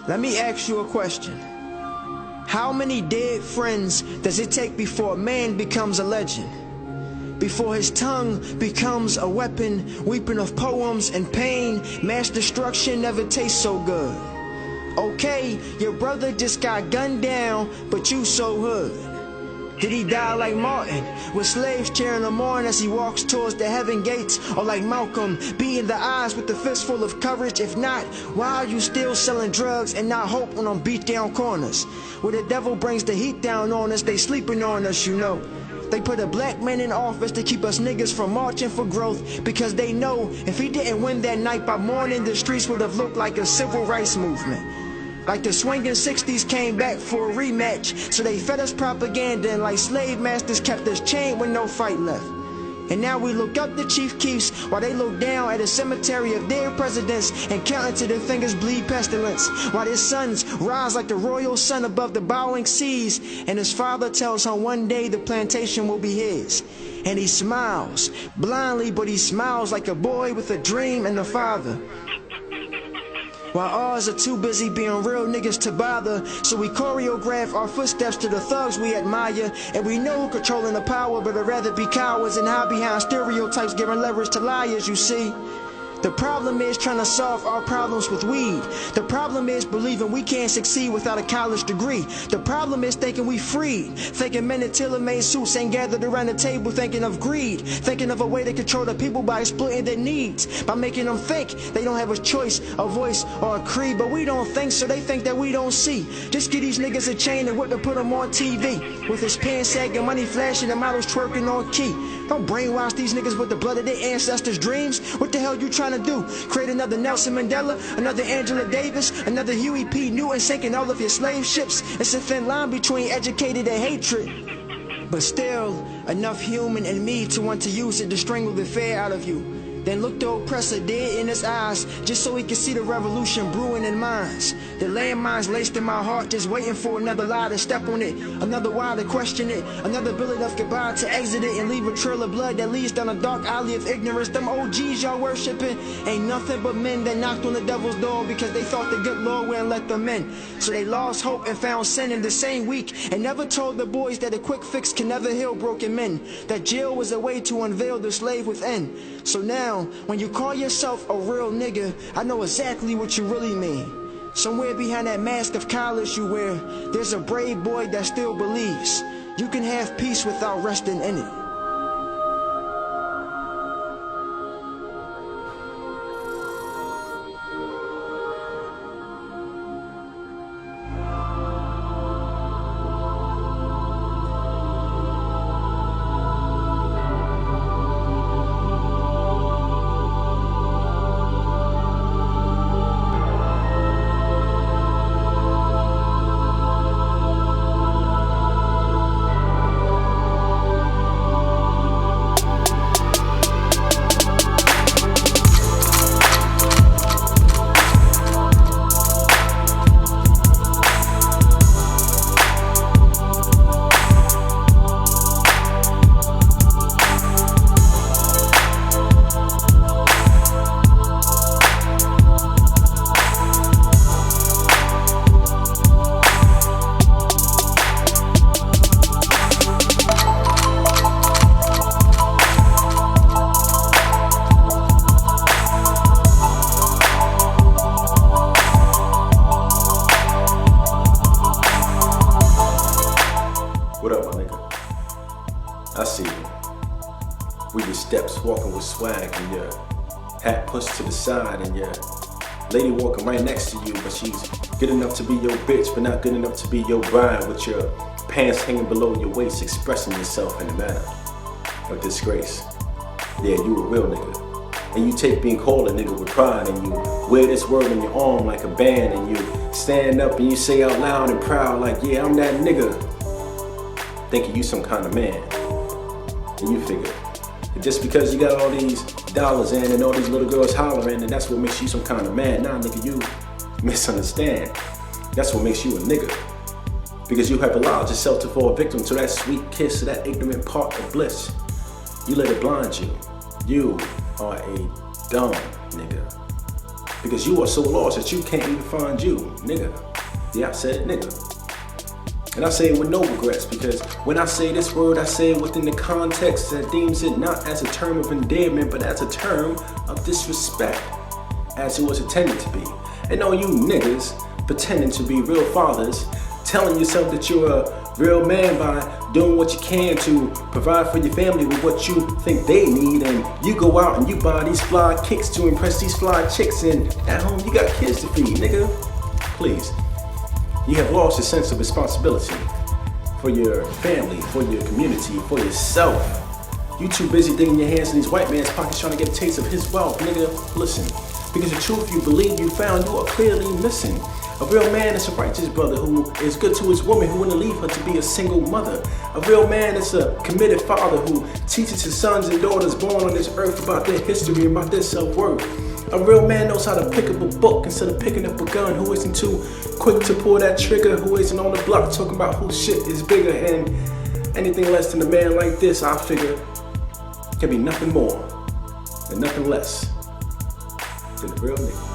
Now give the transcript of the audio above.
Let me ask you a question. How many dead friends does it take before a man becomes a legend? Before his tongue becomes a weapon, weeping of poems and pain, mass destruction never tastes so good. Okay, your brother just got gunned down, but you so hood. Did he die like Martin, with slaves cheering him on as he walks towards the heaven gates? Or like Malcolm, beating the eyes with a fistful of courage? If not, why are you still selling drugs and not hoping on beat down corners? Where the devil brings the heat down on us, they sleeping on us, you know. They put a black man in office to keep us niggas from marching for growth, because they know if he didn't win that night by morning, the streets would have looked like a civil rights movement. Like the swinging 60s came back for a rematch. So they fed us propaganda, and like slave masters kept us chained with no fight left. And now we look up to Chief Keefs while they look down at a cemetery of their presidents and count until their fingers bleed pestilence. While their sons rise like the royal sun above the bowing seas, and his father tells him one day the plantation will be his. And he smiles, blindly, but he smiles like a boy with a dream and a father. While ours are too busy being real niggas to bother, so we choreograph our footsteps to the thugs we admire. And we know who controlling the power, but I'd rather be cowards and hide behind stereotypes, giving leverage to liars, you see. The problem is trying to solve our problems with weed. The problem is believing we can't succeed without a college degree. The problem is thinking we freed, thinking men in tailor-made suits ain't gathered around the table, thinking of greed, thinking of a way to control the people by exploiting their needs, by making them think they don't have a choice, a voice, or a creed. But we don't think, so they think that we don't see. Just give these niggas a chain and whip and put them on TV, with his pants sagging, money flashing, and models twerking on key. Don't brainwash these niggas with the blood of their ancestors' dreams. What the hell you trying to do? Create another Nelson Mandela, another Angela Davis, another Huey P. Newton, sinking all of your slave ships? It's a thin line between educated and hatred, but still enough human in me to want to use it to strangle the fear out of you. Then look the oppressor dead in his eyes, just so he can see the revolution brewing in minds. The landmines laced in my heart, just waiting for another lie to step on it, another why to question it, another bullet of goodbye to exit it and leave a trail of blood that leads down a dark alley of ignorance. Them OGs y'all worshiping ain't nothing but men that knocked on the devil's door because they thought the good Lord wouldn't let them in. So they lost hope and found sin in the same week, and never told the boys that a quick fix can never heal broken men, that jail was a way to unveil the slave within. So now, when you call yourself a real nigga, I know exactly what you really mean. Somewhere behind that mask of college you wear, there's a brave boy that still believes you can have peace without resting in it. I see you. With your steps walking with swag and your hat pushed to the side and your lady walking right next to you, but she's good enough to be your bitch, but not good enough to be your bride, with your pants hanging below your waist, expressing yourself in a manner of disgrace. Yeah, you a real nigga. And you take being called a nigga with pride, and you wear this word on your arm like a band, and you stand up and you say out loud and proud like, yeah, I'm that nigga, thinking you some kind of man. And you figure, just because you got all these dollars in and all these little girls hollering, and that's what makes you some kind of man. Nah, nigga, you misunderstand. That's what makes you a nigga. Because you have allowed yourself to fall victim to that sweet kiss, to that ignorant part of bliss. You let it blind you. You are a dumb nigga. because you are so lost that you can't even find you, nigga. Yeah, I said nigga. And I say it with no regrets, because when I say this word, I say it within the context that deems it not as a term of endearment, but as a term of disrespect, as it was intended to be. And all you niggas pretending to be real fathers, telling yourself that you're a real man by doing what you can to provide for your family with what you think they need, and you go out and you buy these fly kicks to impress these fly chicks, and at home you got kids to feed, nigga. Please. You have lost a sense of responsibility for your family, for your community, for yourself. You too busy digging your hands in these white man's pockets trying to get a taste of his wealth, nigga. Listen, because the truth you believe you found, you are clearly missing. A real man is a righteous brother who is good to his woman, who wouldn't leave her to be a single mother. A real man is a committed father who teaches his sons and daughters born on this earth about their history and about their self-worth. A real man knows how to pick up a book instead of picking up a gun, who isn't too quick to pull that trigger, who isn't on the block talking about whose shit is bigger. And anything less than a man like this, I figure, can be nothing more and nothing less than a real nigga.